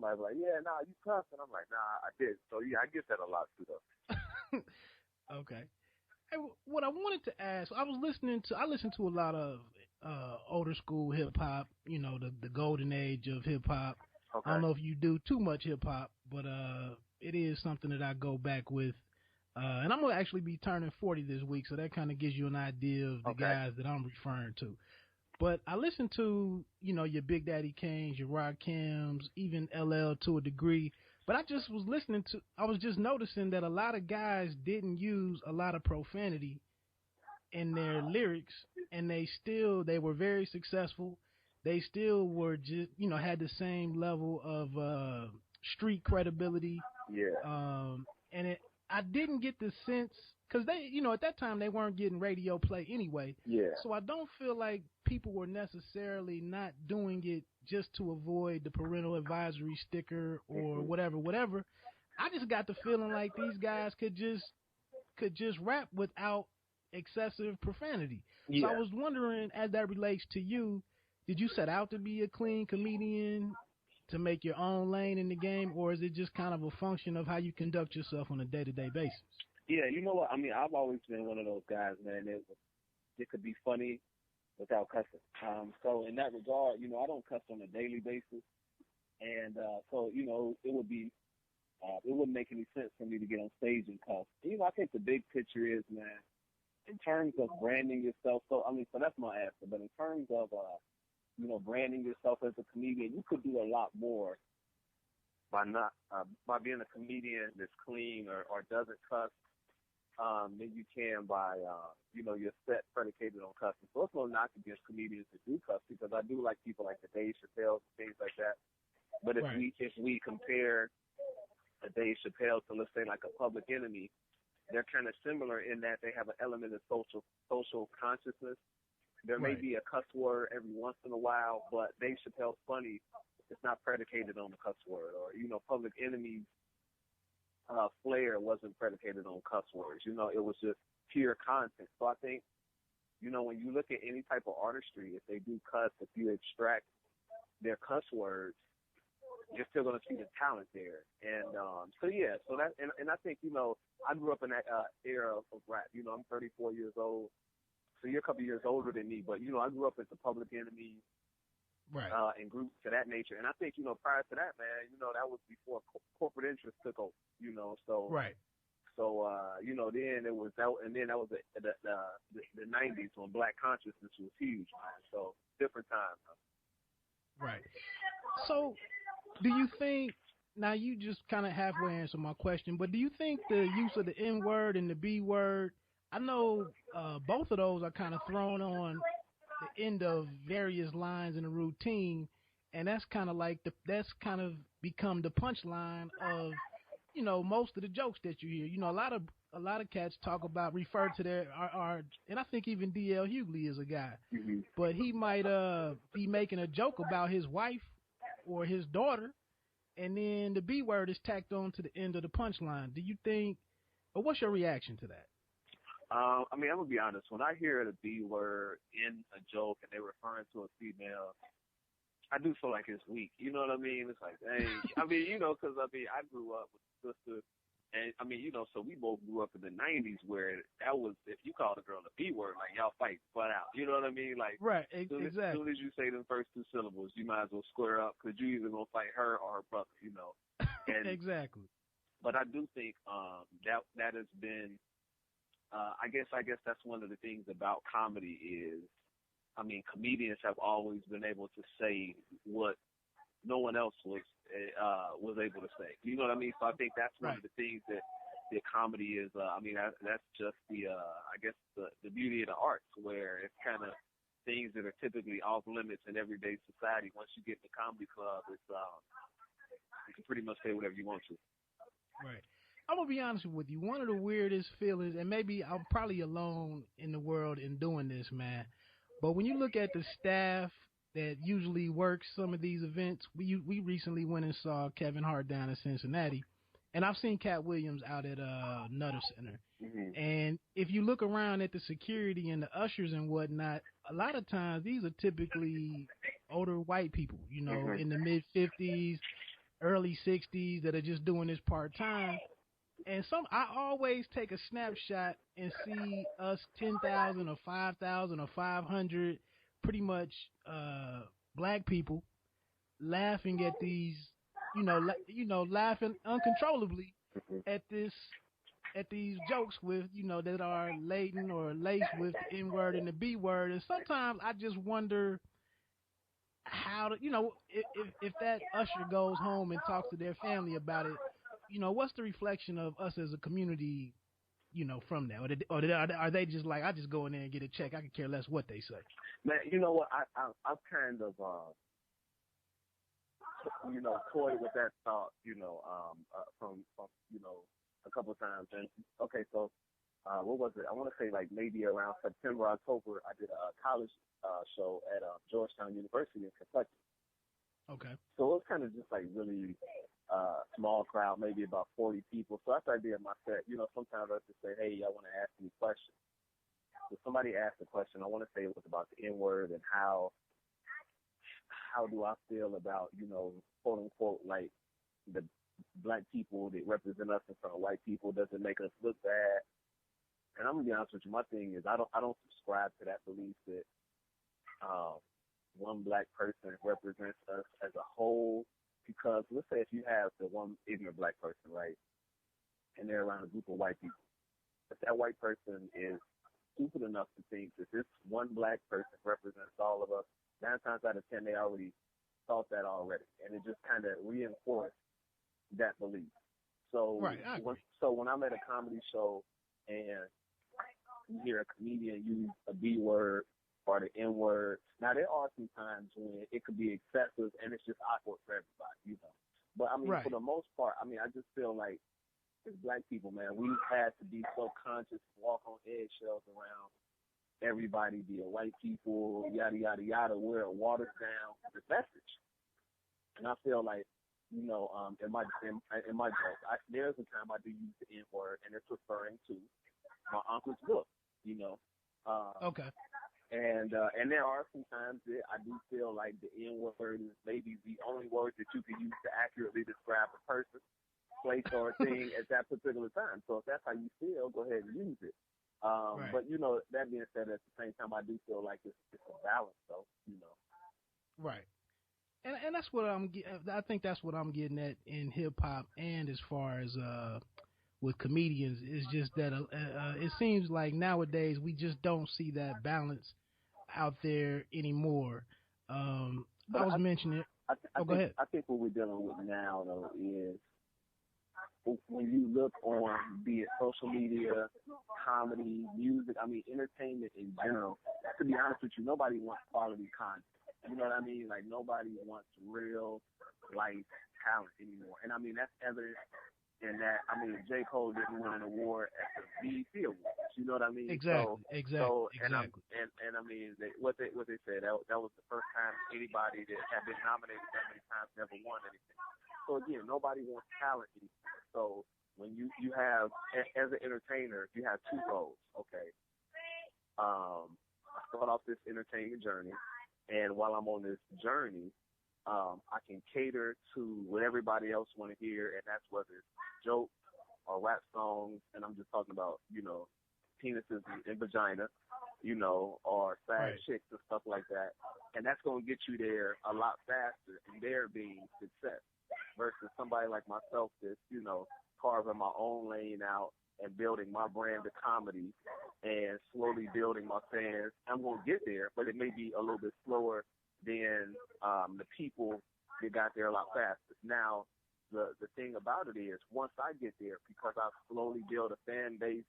somebody like, yeah, nah, you cussed, and I'm like, nah, I did. So yeah, I get that a lot too, though. Okay. Hey, what I wanted to ask, I listened to a lot of older school hip hop, the golden age of hip hop. Okay. I don't know if you do too much hip hop, but it is something that I go back with. And I'm going to actually be turning 40 this week, so that kind of gives you an idea of the guys that I'm referring to. But I listened to, your Big Daddy Kanes, your Rakims, even LL to a degree. But I was just noticing that a lot of guys didn't use a lot of profanity in their lyrics, and they were very successful. They still were just, had the same level of street credibility. Yeah. And I didn't get the sense, because they, at that time they weren't getting radio play anyway. Yeah. So I don't feel like people were necessarily not doing it just to avoid the parental advisory sticker or whatever. I just got the feeling like these guys could just rap without excessive profanity. Yeah. So I was wondering, as that relates to you, did you set out to be a clean comedian, to make your own lane in the game, or is it just kind of a function of how you conduct yourself on a day-to-day basis? Yeah, you know what? I mean, I've always been one of those guys, man. It could be funny without cussing. So in that regard, I don't cuss on a daily basis, and so it wouldn't make any sense for me to get on stage and cuss. I think the big picture is, man, in terms of branding yourself. So that's my answer. But in terms of branding yourself as a comedian, you could do a lot more by being a comedian that's clean or doesn't cuss than you can by your set predicated on cussing. So it's no knock against comedians that do cuss, because I do like people like the Dave Chappelle and things like that. But if we compare a Dave Chappelle to, let's say, like a Public Enemy, they're kind of similar in that they have an element of social consciousness. There may be a cuss word every once in a while, but Dave Chappelle's funny. It's not predicated on the cuss word. Or, Public Enemy's flair wasn't predicated on cuss words. It was just pure content. So I think, when you look at any type of artistry, if they do cuss, if you extract their cuss words, you're still going to see the talent there. And so that, and I think, I grew up in that era of rap. I'm 34 years old. So you're a couple years older than me, but, I grew up as a Public Enemy, and groups to that nature. And I think, prior to that, man, that was before corporate interests took over, so. Right. So, then it was that, and then that was the 90s when Black consciousness was huge, man. So different times. Huh? Right. So do you think, now you just kind of halfway answered my question, but do you think the use of the N word and the B word, I know both of those are kind of thrown on the end of various lines in a routine, and that's kind of become the punchline of, most of the jokes that you hear. A lot of cats refer to their and I think even D.L. Hughley is a guy, but he might be making a joke about his wife or his daughter, and then the B word is tacked on to the end of the punchline. Do you think, or what's your reaction to that? I'm gonna be honest. When I hear the B word in a joke and they're referring to a female, I do feel like it's weak. You know what I mean? It's like, dang. Because I grew up with a sister, and so we both grew up in the 90s where that was, if you called a girl a B word, like, y'all fight flat out. You know what I mean? Like, right, exactly. As soon as you say the first two syllables, you might as well square up, because you either gonna fight her or her brother. And, exactly. But I do think that has been. I guess that's one of the things about comedy is, comedians have always been able to say what no one else was able to say. You know what I mean? So I think that's one of the things that the comedy is. That's just the beauty of the arts, where it's kind of things that are typically off limits in everyday society. Once you get in the comedy club, it's you can pretty much say whatever you want to. Right. I'm going to be honest with you. One of the weirdest feelings, and maybe I'm probably alone in the world in doing this, man, but when you look at the staff that usually works some of these events, we recently went and saw Kevin Hart down in Cincinnati, and I've seen Cat Williams out at Nutter Center. Mm-hmm. And if you look around at the security and the ushers and whatnot, a lot of times these are typically older white people, in the mid-50s. early 60s that are just doing this part time. And I always take a snapshot and see us 10,000 or 5,000 or 500 pretty much black people laughing at these, laughing uncontrollably at this at these jokes with, that are laden or laced with the N word and the B word. And sometimes I just wonder how to, if that usher goes home and talks to their family about it, what's the reflection of us as a community, from that? Are they just like, I just go in there and get a check. I can care less what they say. Man, you know what? I've kind of, toyed with that thought, from a couple of times. And okay, so what was it? I want to say like maybe around September, October, I did a college show at Georgetown University in Kentucky. Okay. So it was kind of just like really small crowd, maybe about 40 people. So after I did my set, sometimes I just say, hey, I want to ask you a question. So somebody asked a question. I want to say it was about the N word and how do I feel about, quote unquote, like the black people that represent us in front of white people, does it make us look bad? And I'm gonna be honest with you, my thing is I don't subscribe to that belief that one black person represents us as a whole, because let's say if you have the one ignorant black person, right, and they're around a group of white people, if that white person is stupid enough to think that this one black person represents all of us, 9 times out of 10 they already thought that already, and it just kind of reinforced that belief. So right, when I'm at a comedy show and you hear a comedian use a B word or the N word, now there are some times when it could be excessive and it's just awkward for everybody, But I mean, right. For the most part, I just feel like as black people, man, we had to be so conscious, walk on eggshells around everybody, be it white people, yada yada yada, where it waters down the message. And I feel like, in my joke, there's a time I do use the N word, and it's referring to my uncle's book, Okay. And there are some times that I do feel like the N word is maybe the only word that you can use to accurately describe a person, place, or a thing at that particular time. So if that's how you feel, go ahead and use it. Right. But that being said, at the same time, I do feel like it's a balance, though. Right. And that's what I think that's what I'm getting at in hip hop, and as far as with comedians, is just that it seems like nowadays we just don't see that balance out there anymore. I was mentioning it. Go ahead. I think what we're dealing with now, though, is when you look on, be it social media, comedy, music, entertainment in general, to be honest with you, nobody wants quality content. You know what I mean? Like, nobody wants real life talent anymore. And that's evident in that, J. Cole didn't win an award at the BET Awards. You know what I mean? Exactly. What they said, that was the first time anybody that had been nominated that many times never won anything. So again, nobody wants talent anymore. So when you have, as an entertainer, you have two goals. Okay. I start off this entertainment journey, and while I'm on this journey, I can cater to what everybody else want to hear, and that's whether it's jokes or rap songs, and I'm just talking about, penises and vagina, or sad chicks and stuff like that. And that's going to get you there a lot faster, and there being success, versus somebody like myself that's, carving my own lane out and building my brand of comedy and slowly building my fans. I'm going to get there, but it may be a little bit slower than the people that got there a lot faster. Now, the thing about it is, once I get there, because I've slowly built a fan base,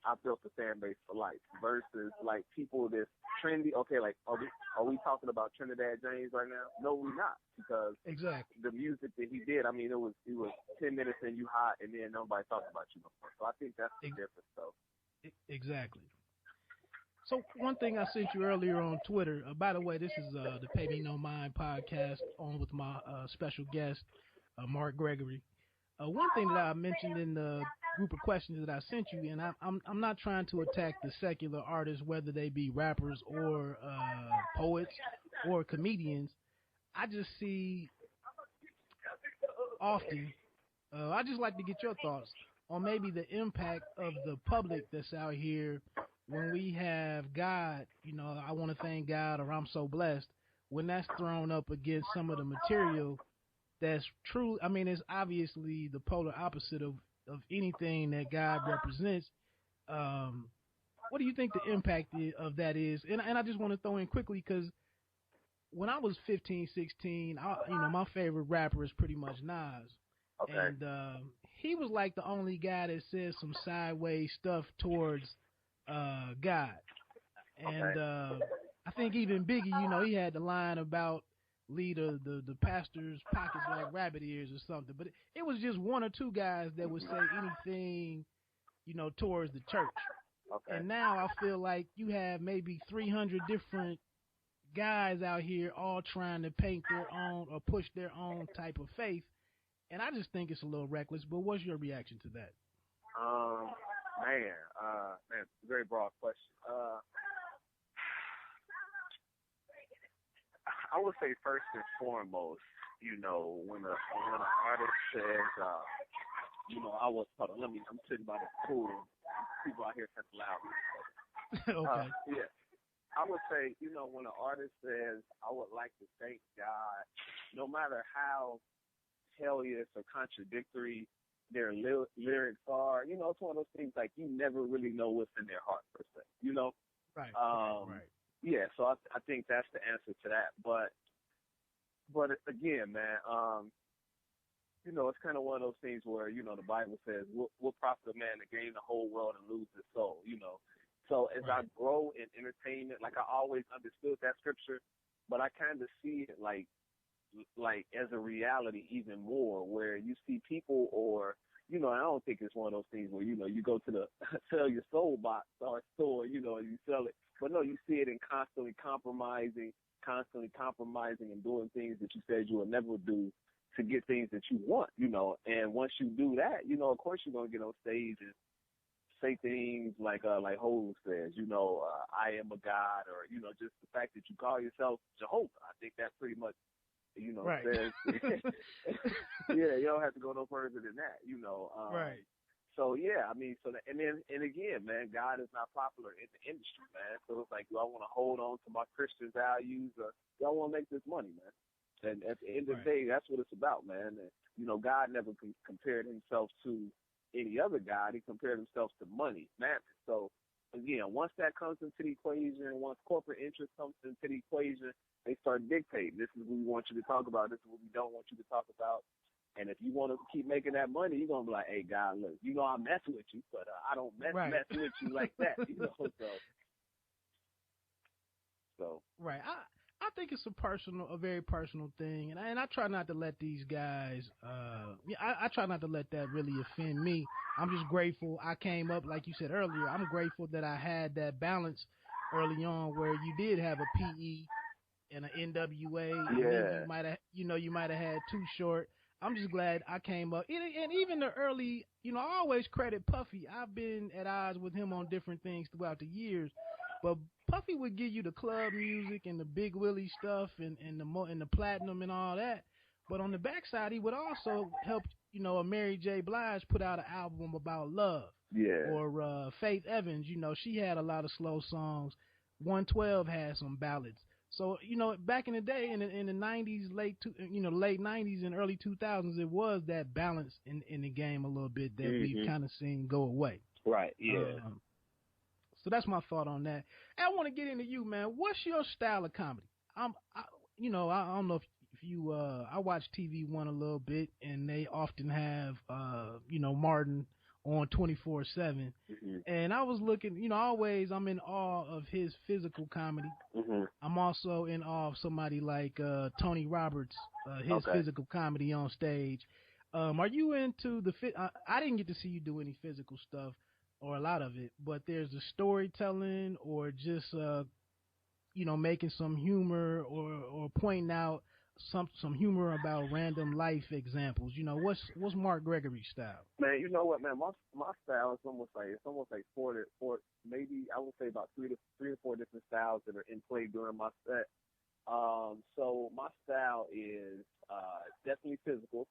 I built a fan base for life, versus like people that's trendy. Okay, like are we talking about Trinidad James right now? No, we're not, because exactly the music that he did, it was 10 minutes and you hot, and then nobody talks about you no more. So I think that's the difference, though. Exactly. So one thing I sent you earlier on Twitter, by the way, this is the Pay Me No Mind podcast on with my special guest, Mark Gregory. One thing that I mentioned in the group of questions that I sent you, and I'm not trying to attack the secular artists, whether they be rappers or poets or comedians. I just see often. I just like to get your thoughts on maybe the impact of the public that's out here when we have God, I want to thank God or I'm so blessed, when that's thrown up against some of the material that's true. I mean, it's obviously the polar opposite of anything that God represents. Um, what do you think the impact of that is? And I just want to throw in quickly because when I was 15, 16, my favorite rapper is pretty much Nas. Okay. And he was like the only guy that said some sideways stuff towards God. And I think even Biggie, he had the line about lead the pastor's pockets like rabbit ears or something. But it was just one or two guys that would say anything, towards the church. Okay. And now I feel like you have maybe 300 different guys out here all trying to paint their own or push their own type of faith. And I just think it's a little reckless. But what's your reaction to that? Man, very broad question. I would say first and foremost, when an artist says, I'm sitting by the pool. People out here kind of loud. Okay. Yeah. I would say, when an artist says, I would like to thank God, no matter how hellish or contradictory their lyrics are, it's one of those things like you never really know what's in their heart per se, Right. Right. Yeah, so I think that's the answer to that. But again, man, it's kind of one of those things where, the Bible says, what profit a man to gain the whole world and lose his soul, So as I grow in entertainment, like I always understood that scripture, but I kind of see it like as a reality even more, where you see people or, I don't think it's one of those things where, you go to the sell your soul box or store, and you sell it. But no, you see it in constantly compromising and doing things that you said you would never do to get things that you want, And once you do that, of course you're going to get on stage and say things like Hov says, I am a God, or, just the fact that you call yourself Jehovah. I think that pretty much, right. says, yeah, you don't have to go no further than that, Right. So, yeah, I mean, and again, man, God is not popular in the industry, man. So it's like, do I want to hold on to my Christian values, or do I want to make this money, man? And at the end of the day, that's what it's about, man. And, God never compared himself to any other God. He compared himself to money, mammon. So, again, once that comes into the equation, once corporate interest comes into the equation, they start dictating. This is what we want you to talk about. This is what we don't want you to talk about. And if you want to keep making that money, you're going to be like, hey, God, look, I mess with you, but I don't mess with you like that, So. Right. I think it's a very personal thing, and I try not to let these guys. I try not to let that really offend me. I'm just grateful I came up, like you said earlier. I'm grateful that I had that balance early on, where you did have a PE and an NWA. Yeah. And you might have had Too Short. I'm just glad I came up, and even the early. I always credit Puffy. I've been at odds with him on different things throughout the years, but Puffy would give you the club music and the Big Willie stuff and the platinum and all that. But on the backside, he would also help, a Mary J. Blige put out an album about love. Yeah. Or Faith Evans, she had a lot of slow songs. 112 had some ballads. So, back in the day, in the 90s, late 90s and early 2000s, it was that balance in the game a little bit that we've kind of seen go away. Right, yeah. So that's my thought on that. And I want to get into you, man. What's your style of comedy? I don't know if you, I watch TV One a little bit, and they often have, Martin on 24/7. Mm-hmm. And I was looking, always I'm in awe of his physical comedy. Mm-hmm. I'm also in awe of somebody like Tony Roberts, his physical comedy on stage. Are you into I didn't get to see you do any physical stuff or a lot of it, but there's a storytelling or just making some humor or pointing out some humor about random life examples. What's Mark Gregory's style? Man, you know what, man? My style is almost like four, maybe I would say about three or four different styles that are in play during my set. So my style is definitely physical.